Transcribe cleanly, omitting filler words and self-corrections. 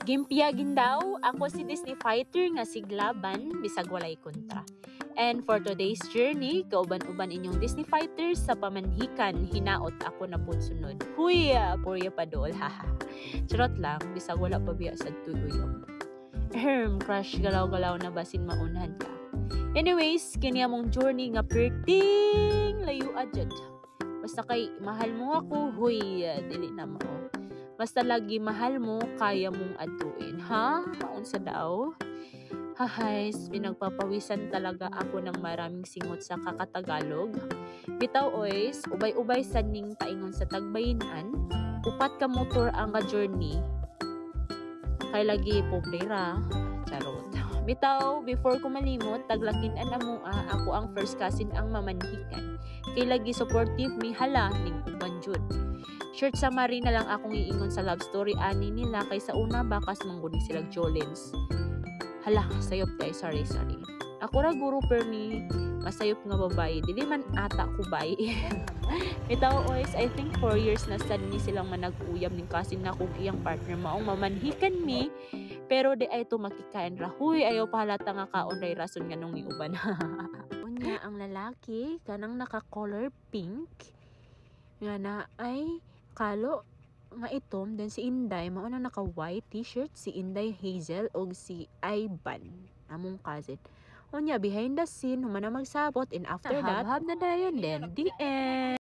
Gimpiyagin daw, ako si Disney fighter nga siglaban, bisag walay kontra. And for today's journey, kauban-uban inyong Disney fighters sa pamanhikan, hinaot ako na pud sunod. Huy, purya pa dool, haha. Charot lang, bisag wala pa biya sa tuyuyog. Crush, galaw-galaw na basin maunahan ka. Anyways, kini among journey nga perting layo adjud. Basta kay mahal mo ako, huy, dili na mo. Basta lagi mahal mo, kaya mong aduin. Ha? Unsa daw? Hahays, pinagpapawisan talaga ako ng maraming singot sa kakatagalog. Bitaw oys, ubay-ubay sa ning paingon sa tagbayinan. Upat ka motor ang ka-journey. Kay lagi pobrera. Charot. Bitaw, before ko malimot, taglakin na mo ako ang first cousin ang mamanhikan. Kay lagi supportive mi hala ning uban jud. Short summary na lang akong iingon sa love story ani nila kay sa una bakas mangguni sila Jolens. Hala, sayop tay, sorry. Ako ra guru permi, masayop nga babae, dili man ata ko bay. Bitaw oys, I think 4 years na sad ni silang manag-uyam ning kasin na kung iyang partner maong mamanhikan mi. Pero di ay to makikain ra. Huy, ayaw pahalata nga kaon ray rason nga nung iuban. Unya ang lalaki kanang naka-color pink nga na ay kalo nga itom, then si Inday mao na naka-white t-shirt, si Inday Hazel og si Ivan among cousin. Unya behind the scene human na magsabot and after that hab na dayon then the end.